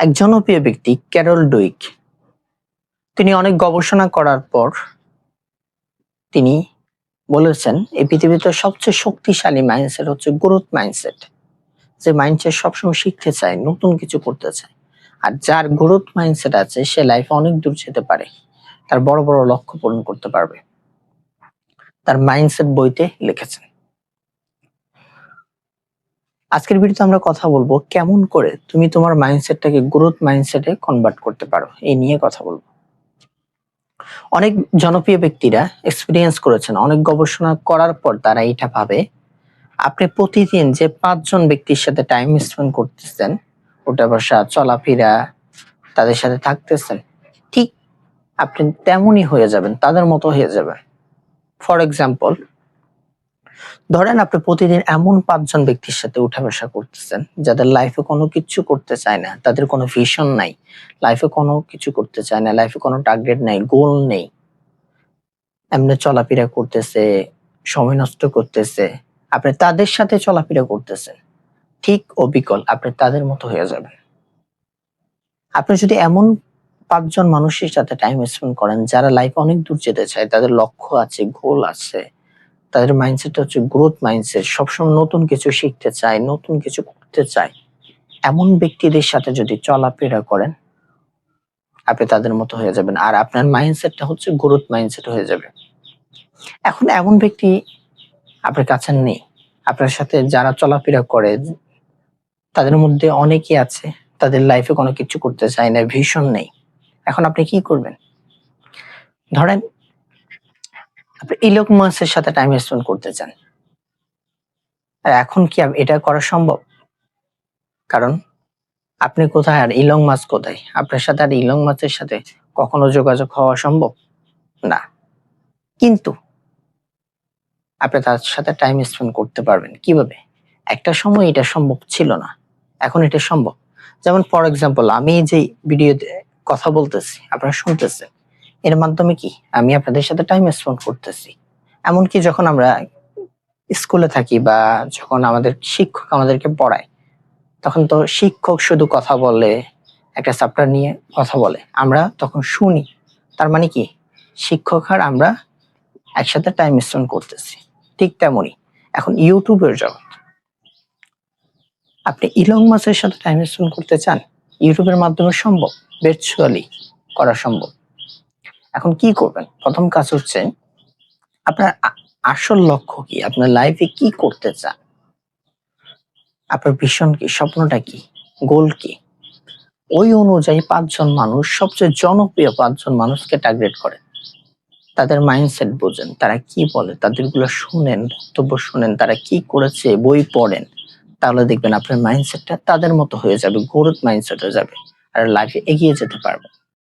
এক জনপ্রিয় ব্যক্তি ক্যারল ডুইক তিনি অনেক গবেষণা করার পর তিনি বলেছেন এই পৃথিবীতে সবচেয়ে শক্তিশালী মাইন্ডসেট হচ্ছে গ্রোথ মাইন্ডসেট। যে মাইন্ডসেট সবসময় শিখতে চায়, নতুন কিছু করতে চায়। আর যার গ্রোথ মাইন্ডসেট আছে সে লাইফে অনেক দূর যেতে পারে, তার বড় বড় লক্ষ্য পূরণ করতে পারবে। তার মাইন্ডসেট বইতে লিখেছেন। আজকের ভিডিওতে আমরা কথা বলবো কেমন করে তুমি তোমার মাইন্ডসেটটাকে গ্রোথ মাইন্ডসেটে কনভার্ট করতে পারো, এই নিয়ে কথা বলবো। অনেক জনপ্রিয় ব্যক্তিরা এক্সপেরিয়েন্স করেছেন, অনেক গবেষণা করার পর তারা এটা ভাবে আপনি প্রতিদিন যে 5 জন ব্যক্তির সাথে টাইম স্পেন্ড করতেছেন, ওঠা বসা চলাফেরা, তাদের সাথে থাকতেছেন, ঠিক আপনি তেমনই হয়ে যাবেন, তাদের মতো হয়ে যাবেন। ফর এক্সাম্পল, ধরেন আপনি প্রতিদিন এমন 5 জন ব্যক্তির সাথে উঠা বসা করতেছেন যাদের লাইফে কোনো কিছু করতে চায় না, তাদের কোনো ভিশন নাই, লাইফে কোনো কিছু করতে চায় না, লাইফে কোনো টার্গেট নাই, গোল নেই, এমনি চলাফেরা করতেছে, সময় নষ্ট করতেছে। আপনি তাদের সাথে চলাফেরা করতেছেন, ঠিক অবিকল আপনি তাদের মতো হয়ে যাবেন। আপনি যদি এমন 5 জন মানুষের সাথে টাইম স্পেন্ড করেন যারা লাইফে অনেক দূর যেতে চায়, তাদের লক্ষ্য আছে, গোল আছে, তাদের মাইন্ডসেট হচ্ছে গ্রোথ মাইন্ডসেট, সবসময় নতুন কিছু শিখতে চায়, নতুন কিছু করতে চায়, এমন ব্যক্তিদের সাথে যদি চলাফেরা করেন আপনি তাদের মতো হয়ে যাবেন। আর আপনার মাইন্ডসেটটা হচ্ছে গ্রোথ মাইন্ডসেট হয়ে যাবে। এখন এমন ব্যক্তি আপনার কাছে নেই, আপনার সাথে যারা চলাফেরা করে তাদের মধ্যে অনেকেই আছে তাদের লাইফে কোনো কিছু করতে চায় না, ভিশন নেই। এখন আপনি কি করবেন? ধরেন আপনি ইলন মাস্কের সাথে টাইম স্পেন্ড করতে চান, আর এখন কি এটা করা সম্ভব? কারণ আপনি কোথায় আর ইলন মাস্ক কোথায়? আপনার সাথে আর ইলন মাস্কের সাথে কখনো যোগাযোগ হওয়া সম্ভব না, কিন্তু আপনি তার সাথে টাইম স্পেন্ড করতে পারবেন। কিভাবে? একটা সময় এটা সম্ভব ছিল না, এখন এটা সম্ভব। যেমন ফর এক্সাম্পল, আমি যে ভিডিওতে কথা বলতেছি, আপনারা শুনতেছেন, এর মাধ্যমে কি আমি আপনাদের সাথে টাইম স্পেন্ড করতেছি। এমনকি যখন আমরা স্কুলে থাকি বা যখন আমাদের শিক্ষক আমাদেরকে পড়ায়, তখন তো শিক্ষক শুধু কথা বলে, একটা চ্যাপ্টার নিয়ে কথা বলে, আমরা তখন শুনি। তার মানে কি শিক্ষক আর আমরা একসাথে টাইম স্পেন্ড করতেছি। ঠিক তেমনই এখন ইউটিউবের জগৎ। আপনি ইলন মাস্কের সাথে টাইম স্পেন্ড করতে চান, ইউটিউবের মাধ্যমে সম্ভব, ভার্চুয়ালি করা সম্ভব। এখন কি করবেন? প্রথম কাজ হচ্ছে আপনার আসল লক্ষ্য কি, আপনার লাইফে কি করতে চান, আপনার ভিশন কি, স্বপ্নটা কি, গোল কি, ওই অনুযায়ী 5 জন মানুষ, সবচেয়ে জনপ্রিয় 5 জন মানুষকে টার্গেট করেন। তাদের মাইন্ডসেট বোঝেন, তারা কি বলে, তাদেরগুলো শুনেন, বক্তব্য শুনেন, তারা কি করেছে, বই পড়েন। তাহলে দেখবেন আপনার মাইন্ডসেটটা তাদের মতো হয়ে যাবে, গ্রোথ মাইন্ডসেট হয়ে যাবে, আর লাইফে এগিয়ে যেতে পারবেন।